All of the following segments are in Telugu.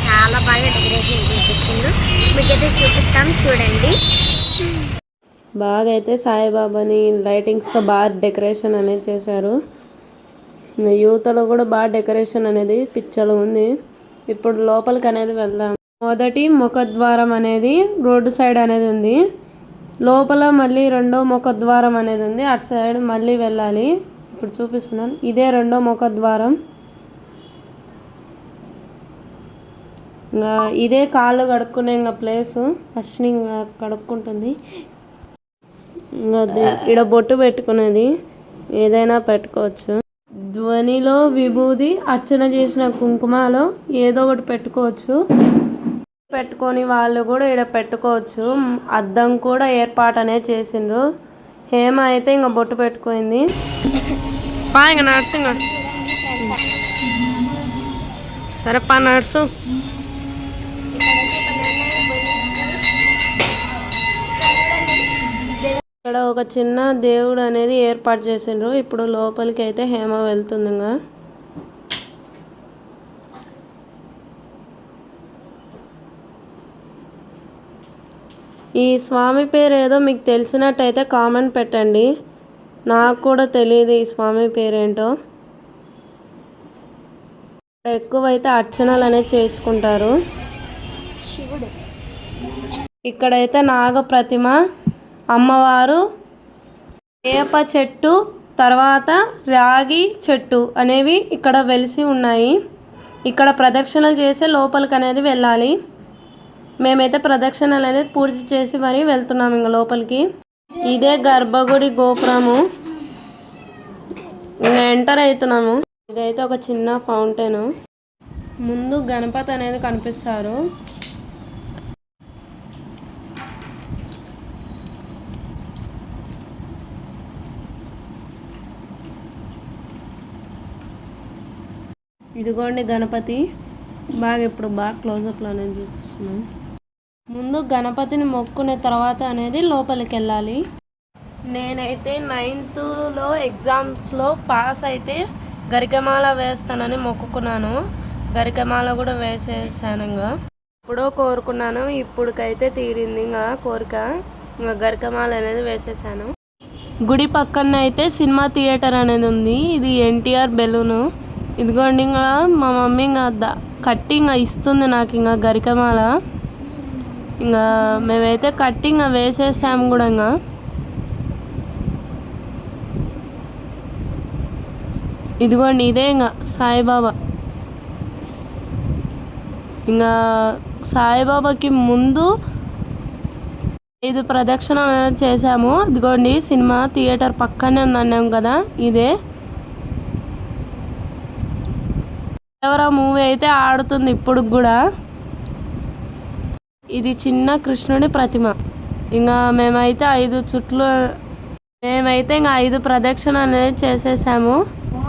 చాలా బాగా డెకరేషన్ చేయించిండు. మీకైతే చూపిస్తాం చూడండి. బాగా అయితే సాయిబాబాని లైటింగ్స్తో బాగా డెకరేషన్ అనేది చేశారు. యువతలో కూడా బాగా డెకరేషన్ అనేది పిచ్చలు ఉంది. ఇప్పుడు లోపలికి అనేది వెళ్దాం. మొదటి ముఖద్వారం అనేది రోడ్డు సైడ్ అనేది ఉంది. లోపల మళ్ళీ రెండో ముఖద్వారం అనేది ఉంది. అటు సైడ్ మళ్ళీ వెళ్ళాలి. ఇప్పుడు చూపిస్తున్నాను. ఇదే రెండో ముఖద్వారం. ఇంకా ఇదే కాళ్ళు కడుక్కునే ఇంకా ప్లేసు. అర్షిని కడుక్కుంటుంది. ఇంకా ఇక్కడ బొట్టు పెట్టుకునేది ఏదైనా పెట్టుకోవచ్చు. ధ్వనిలో విభూది, అర్చన చేసిన కుంకుమలో ఏదో ఒకటి పెట్టుకోవచ్చు. పెట్టుకొని వాళ్ళు కూడా ఇక్కడ పెట్టుకోవచ్చు. అద్దం కూడా ఏర్పాటు అనేది చేసిండ్రు. హేమ అయితే ఇంకా బొట్టు పెట్టుకుంది. ఇంకా నర్సింగ్ సరేపా నర్సు. ఇక్కడ ఒక చిన్న దేవుడు అనేది ఏర్పాటు చేసిండ్రు. ఇప్పుడు లోపలికి అయితే హేమ వెళ్తుంది. ఇంకా ఈ స్వామి పేరు ఏదో మీకు తెలిసినట్టయితే కామెంట్ పెట్టండి. నాకు కూడా తెలియదు ఈ స్వామి పేరేంటో. ఎక్కువైతే అర్చనలు అనేది చేయించుకుంటారు. శివుడు ఇక్కడైతే నాగ ప్రతిమ, అమ్మవారు, వేప చెట్టు, తర్వాత రాగి చెట్టు అనేవి ఇక్కడ వెలిసి ఉన్నాయి. ఇక్కడ ప్రదక్షిణలు చేసి లోపలికి అనేది వెళ్ళాలి. మేమైతే ప్రదక్షిణలు అనేది పూర్తి చేసి మరీ వెళ్తున్నాము ఇంకా లోపలికి. ఇదే గర్భగుడి గోపురము. ఇంకా ఎంటర్ అవుతున్నాము. ఇదైతే ఒక చిన్న ఫౌంటైన్. ముందు గణపతి అనేది కనిపిస్తారు. ఇదిగోండి గణపతి. ఇప్పుడు బాగా క్లోజప్లో అనేది చూపిస్తున్నాం. ముందు గణపతిని మొక్కునే తర్వాత అనేది లోపలికి వెళ్ళాలి. నేనైతే 9th ఎగ్జామ్స్లో పాస్ అయితే గరికమాల వేస్తానని మొక్కుకున్నాను. గరికమాల కూడా వేసేసాను. ఇంకా ఎప్పుడో కోరుకున్నాను, ఇప్పుడుకైతే తీరింది ఇంకా కోరిక. ఇంకా గరికమాల అనేది వేసేసాను. గుడి పక్కన అయితే సినిమా థియేటర్ అనేది ఉంది. ఇది ఎన్టీఆర్ బెలూను. ఇదిగోండి ఇంకా మా మమ్మీ ఇంకా కట్టి ఇంకా ఇస్తుంది నాకు ఇంకా గరికమాల. ఇంకా మేమైతే కట్టి ఇంకా వేసేసాము కూడా. ఇంకా ఇదిగోండి ఇదే ఇంకా సాయిబాబా. ఇంకా సాయిబాబాకి ముందు 5 ప్రదక్షిణలు చేసాము. ఇదిగోండి సినిమా థియేటర్ పక్కనే ఉందన్నాం కదా, ఇదే. ఎవరో మూవీ అయితే ఆడుతుంది ఇప్పుడు కూడా. ఇది చిన్న కృష్ణుడి ప్రతిమ. ఇంకా మేమైతే 5 ప్రదక్షిణ అనేది చేసేసాము.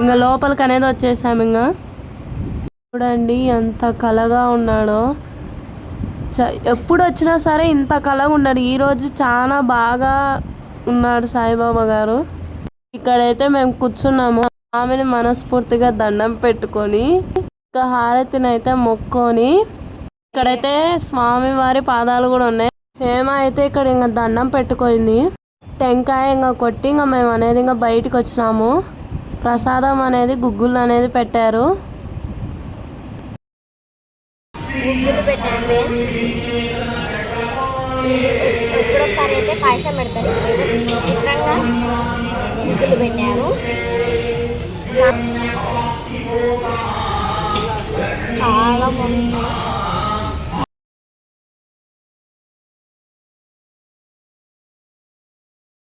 ఇంకా లోపలికి అనేది వచ్చేసాము. ఇంకా చూడండి ఎంత కళగా ఉన్నాడో. ఎప్పుడు వచ్చినా సరే ఇంత కళగా ఉన్నాడు. ఈరోజు చాలా బాగా ఉన్నాడు సాయిబాబా గారు. ఇక్కడైతే మేము కూర్చున్నాము. ఆమెను మనస్ఫూర్తిగా దండం పెట్టుకొని ఇంకా హారతిని అయితే మొక్కొని, ఇక్కడైతే స్వామివారి పాదాలు కూడా ఉన్నాయి. హేమ అయితే ఇక్కడ ఇంకా దండం పెట్టుకుంది. టెంకాయ ఇంకా కొట్టి ఇంకా మేము అనేది ఇంకా బయటకు వచ్చినాము. ప్రసాదం అనేది గుగ్గులు అనేది పెట్టారు. గుగ్గులు పెట్టారు. ఎప్పుడొకసారి అయితే పాయసం పెడతారు. ఇప్పుడైతే చిత్రంగా గుగ్గులు పెట్టారు. చాలా బాగుంది.